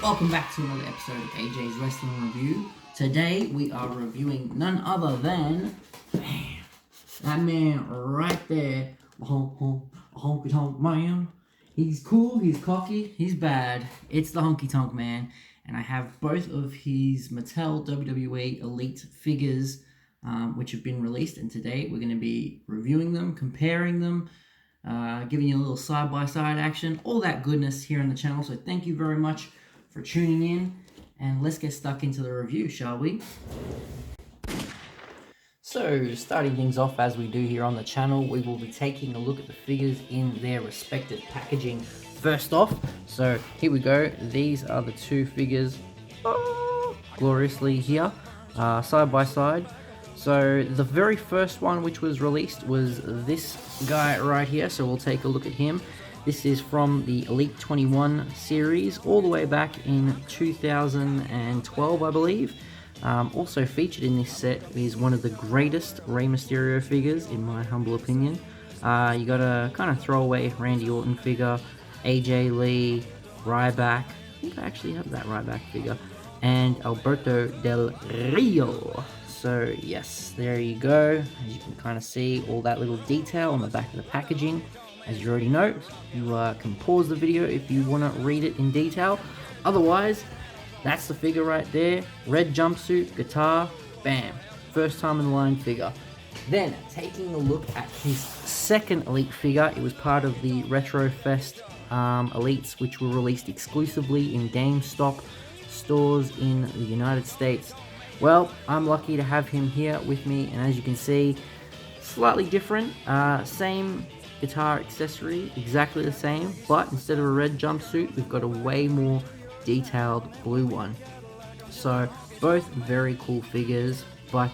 Welcome back to another episode of AJ's Wrestling Review. Today we are reviewing none other than that man right there, Honky Tonk Man. He's cool, he's cocky, he's bad. It's the Honky Tonk Man, and I have both of his Mattel WWE Elite figures, which have been released, and today we're going to be reviewing them, comparing them, giving you a little side-by-side action, all that goodness here on the channel. So thank you very much for tuning in, and let's get stuck into the review, shall we? So, starting things off as we do here on the channel, we will be taking a look at the figures in their respective packaging first off. So, here we go. These are the two figures gloriously here, side by side. So, the very first one which was released was this guy right here, so we'll take a look at him. This is from the Elite 21 series, all the way back in 2012, I believe. Also featured in this set is one of the greatest Rey Mysterio figures, in my humble opinion. You got a kind of throwaway Randy Orton figure, AJ Lee, Ryback. I think I actually have that Ryback figure, and Alberto Del Rio. So yes, there you go. As you can kind of see all that little detail on the back of the packaging. As you already know, you can pause the video if you want to read it in detail. Otherwise, that's the figure right there. Red jumpsuit, guitar, bam. First time in the line figure. Then, taking a look at his second Elite figure, it was part of the Retrofest Elites, which were released exclusively in GameStop stores in the United States. Well, I'm lucky to have him here with me, and as you can see, slightly different. Same guitar accessory, exactly the same, but instead of a red jumpsuit, we've got a way more detailed blue one. So both very cool figures, but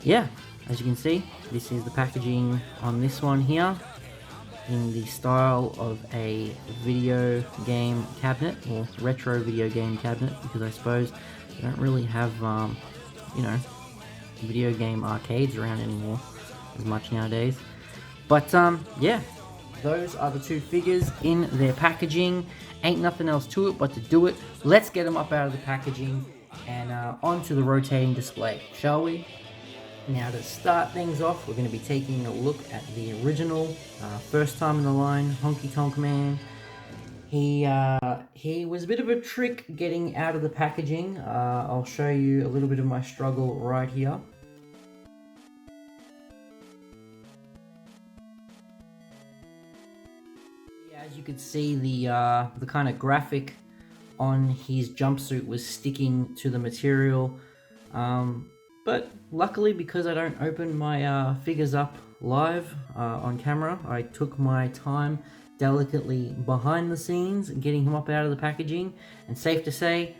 yeah, as you can see, this is the packaging on this one here, in the style of a video game cabinet, or retro video game cabinet, because I suppose they don't really have you know, video game arcades around anymore as much nowadays. But yeah, those are the two figures in their packaging. Ain't nothing else to it but to do it. Let's get them up out of the packaging and onto the rotating display, shall we? Now, to start things off, we're going to be taking a look at the original, first time in the line, Honky Tonk Man. He was a bit of a trick getting out of the packaging. I'll show you a little bit of my struggle right here. As you could see, the kind of graphic on his jumpsuit was sticking to the material, but luckily, because I don't open my figures up live on camera, I took my time delicately behind the scenes getting him up out of the packaging, and safe to say,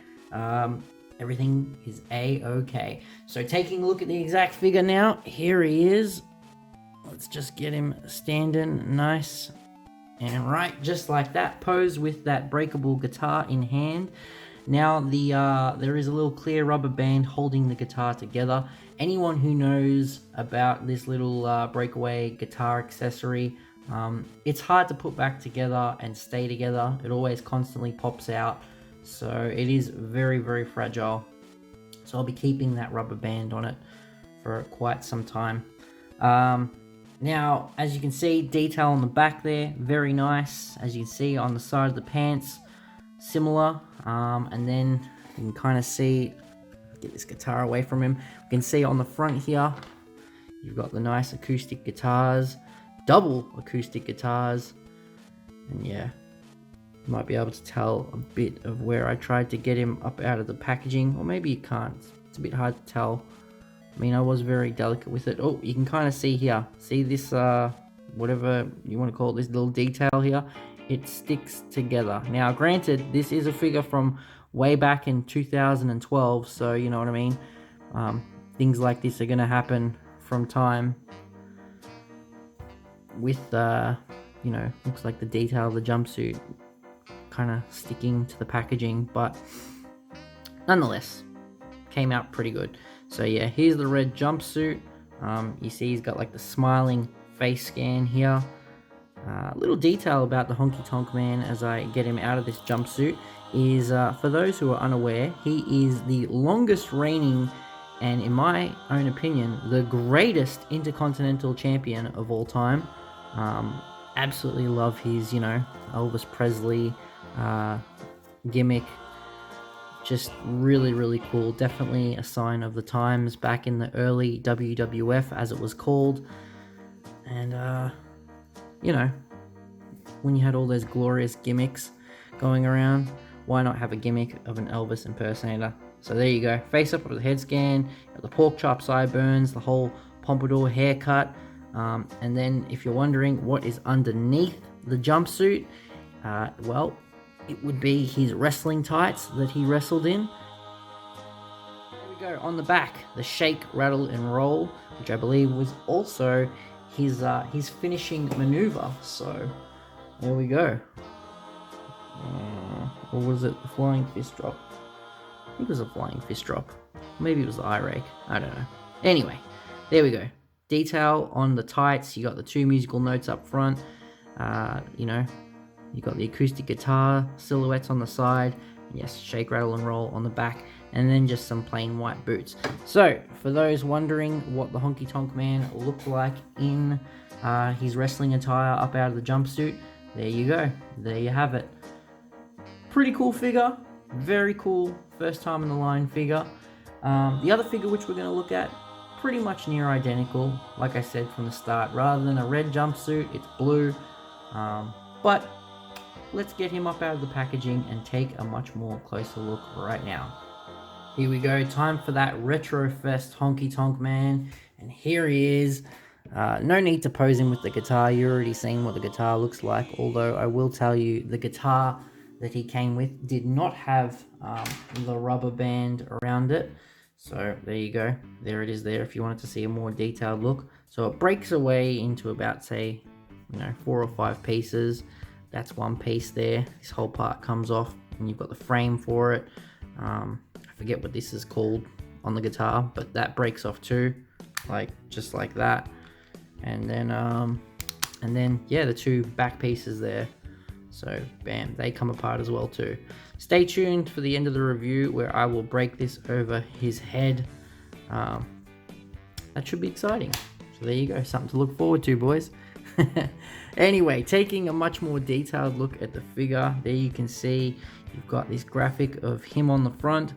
everything is a-okay. So taking a look at the exact figure now, here he is. Let's just get him standing nice and right, just like that, pose with that breakable guitar in hand. Now there is a little clear rubber band holding the guitar together. Anyone who knows about this little breakaway guitar accessory, it's hard to put back together and stay together. It always constantly pops out, so it is very, very fragile. So I'll be keeping that rubber band on it for quite some time. Now, as you can see, detail on the back there, very nice. As you can see on the side of the pants, similar. And then you can kind of see, get this guitar away from him. You can see on the front here, you've got the nice acoustic guitars, double acoustic guitars. And yeah, you might be able to tell a bit of where I tried to get him up out of the packaging. Or maybe you can't, it's a bit hard to tell. I mean, I was very delicate with it. Oh, you can kind of see here. See this, whatever you want to call it, this little detail here? It sticks together. Now, granted, this is a figure from way back in 2012, so you know what I mean? Things like this are going to happen from time with, you know, looks like the detail of the jumpsuit kind of sticking to the packaging, but nonetheless, came out pretty good. So yeah, here's the red jumpsuit. You see he's got like the smiling face scan here. Little detail about the Honky Tonk Man as I get him out of this jumpsuit is, for those who are unaware, he is the longest reigning and, in my own opinion, the greatest Intercontinental Champion of all time. Absolutely love his, Elvis Presley gimmick. Just really, really cool. Definitely a sign of the times back in the early WWF, as it was called. And, when you had all those glorious gimmicks going around, why not have a gimmick of an Elvis impersonator? So there you go. Face up with the head scan, the pork chop sideburns, the whole pompadour haircut. And then if you're wondering what is underneath the jumpsuit, well, it would be his wrestling tights that he wrestled in. There we go. On the back, the shake, rattle, and roll, which I believe was also his finishing maneuver. So there we go. Or was it the flying fist drop? I think it was a flying fist drop. Maybe it was the eye rake. I don't know. Anyway, there we go. Detail on the tights. You got the 2 musical notes up front. You got the acoustic guitar silhouettes on the side. Yes, shake, rattle, and roll on the back. And then just some plain white boots. So, for those wondering what the Honky Tonk Man looked like in his wrestling attire up out of the jumpsuit, there you go. There you have it. Pretty cool figure. Very cool first time in the line figure. The other figure which we're going to look at, pretty much near identical. Like I said from the start, rather than a red jumpsuit, it's blue. But let's get him up out of the packaging and take a much more closer look right now. Here we go, time for that Retrofest Honky Tonk Man, and here he is. No need to pose him with the guitar, you're already seeing what the guitar looks like, although I will tell you the guitar that he came with did not have the rubber band around it. So there you go, there it is there if you wanted to see a more detailed look. So it breaks away into about, say, 4 or 5 pieces. That's one piece there. This whole part comes off and you've got the frame for it. I forget what this is called on the guitar, but that breaks off too, just like that. And then yeah, the 2 back pieces there. So bam, they come apart as well too. Stay tuned for the end of the review where I will break this over his head. That should be exciting. So there you go, something to look forward to, boys. Anyway, taking a much more detailed look at the figure, there you can see you've got this graphic of him on the front.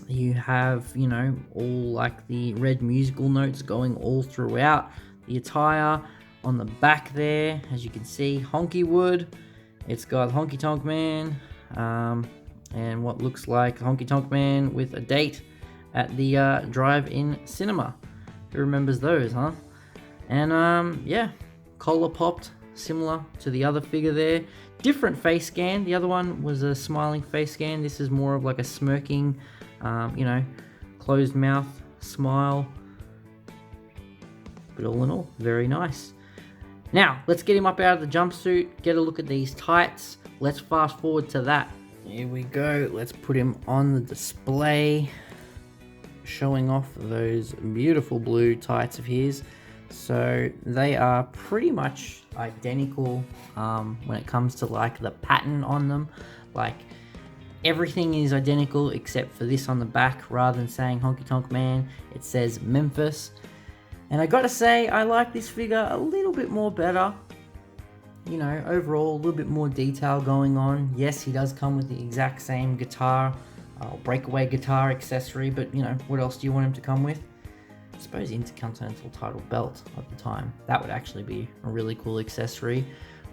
You have, all like the red musical notes going all throughout the attire. On the back there, as you can see, Honky Wood. It's got Honky Tonk Man, and what looks like Honky Tonk Man with a date at the drive-in cinema. Who remembers those, huh? And yeah, collar popped, similar to the other figure there. Different face scan. The other one was a smiling face scan. This is more of like a smirking, closed mouth smile. But all in all, very nice. Now, let's get him up out of the jumpsuit, get a look at these tights. Let's fast forward to that. Here we go. Let's put him on the display, showing off those beautiful blue tights of his. So they are pretty much identical when it comes to like the pattern on them. Like everything is identical except for this on the back. Rather than saying Honky Tonk Man, it says Memphis. And I gotta say, I like this figure a little bit more better. Overall, a little bit more detail going on. Yes, he does come with the exact same guitar, breakaway guitar accessory, but what else do you want him to come with? I suppose Intercontinental title belt at the time. That would actually be a really cool accessory.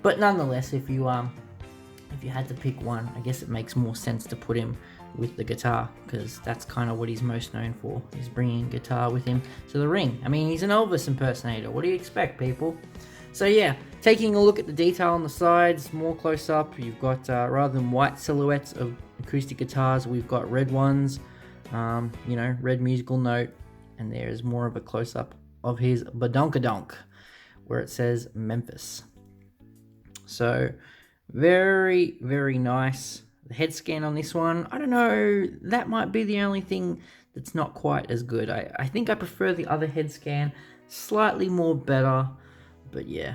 But nonetheless, if you had to pick one, I guess it makes more sense to put him with the guitar, because that's kind of what he's most known for, is bringing guitar with him to the ring. I mean, he's an Elvis impersonator. What do you expect, people? So yeah, taking a look at the detail on the sides, more close up, you've got, rather than white silhouettes of acoustic guitars, we've got red ones, red musical note, and there's more of a close-up of his badonkadonk, where it says Memphis. So, very, very nice. The head scan on this one, I don't know, that might be the only thing that's not quite as good. I think I prefer the other head scan, slightly more better, But yeah.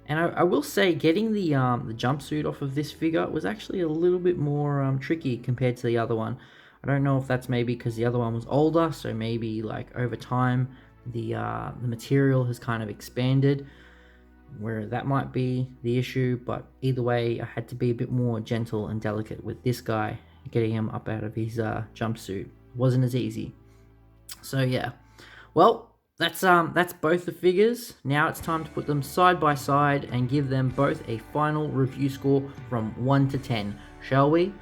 And I will say, getting the jumpsuit off of this figure was actually a little bit more tricky compared to the other one. I don't know if that's maybe because the other one was older, so maybe like over time the material has kind of expanded, where that might be the issue. But either way, I had to be a bit more gentle and delicate with this guy, getting him up out of his jumpsuit. Wasn't as easy. So yeah, well, that's both the figures. Now it's time to put them side by side and give them both a final review score from 1 to 10, shall we?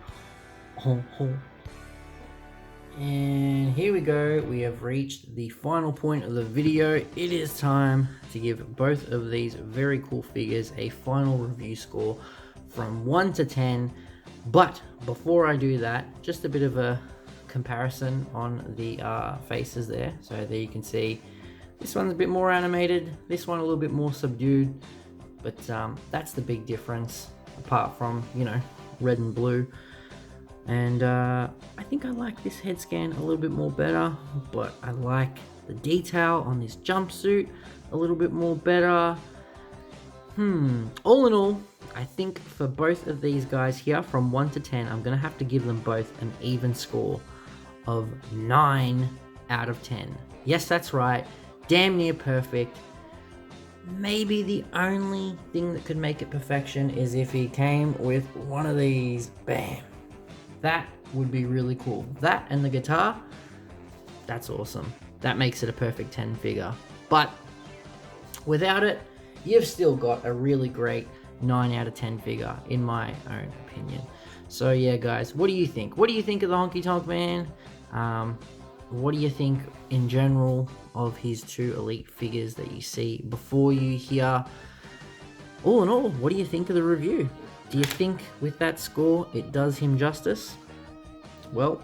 And here we go, we have reached the final point of the video. It is time to give both of these very cool figures a final review score from 1 to 10. But before I do that, just a bit of a comparison on the faces there. So there you can see this one's a bit more animated, this one a little bit more subdued, but that's the big difference, apart from, you know, red and blue. And I think I like this head scan a little bit more better, but I like the detail on this jumpsuit a little bit more better. All in all, I think for both of these guys here, from 1 to 10, I'm gonna have to give them both an even score of 9 out of 10. Yes, that's right, damn near perfect. Maybe the only thing that could make it perfection is if he came with one of these. Bam. That would be really cool. That and the guitar, that's awesome. That makes it a perfect 10 figure. But without it, you've still got a really great 9 out of 10 figure, in my own opinion. So yeah, guys, what do you think? What do you think of the Honky Tonk Man? What do you think in general of his two elite figures that you see before you here? All in all, what do you think of the review? Do you think with that score it does him justice? Well,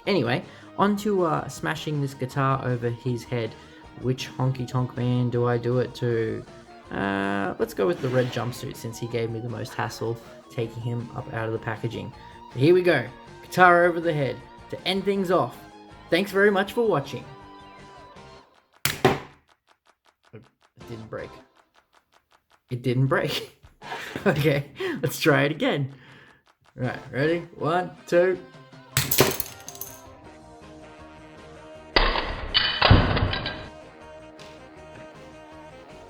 anyway, on to smashing this guitar over his head. Which Honky Tonk Man do I do it to? Let's go with the red jumpsuit, since he gave me the most hassle taking him up out of the packaging. So here we go, guitar over the head to end things off. Thanks very much for watching. It didn't break. It didn't break. Okay, let's try it again. Right, ready? 1, 2.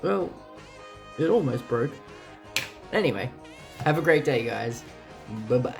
Well, it almost broke. Anyway, have a great day, guys. Bye-bye.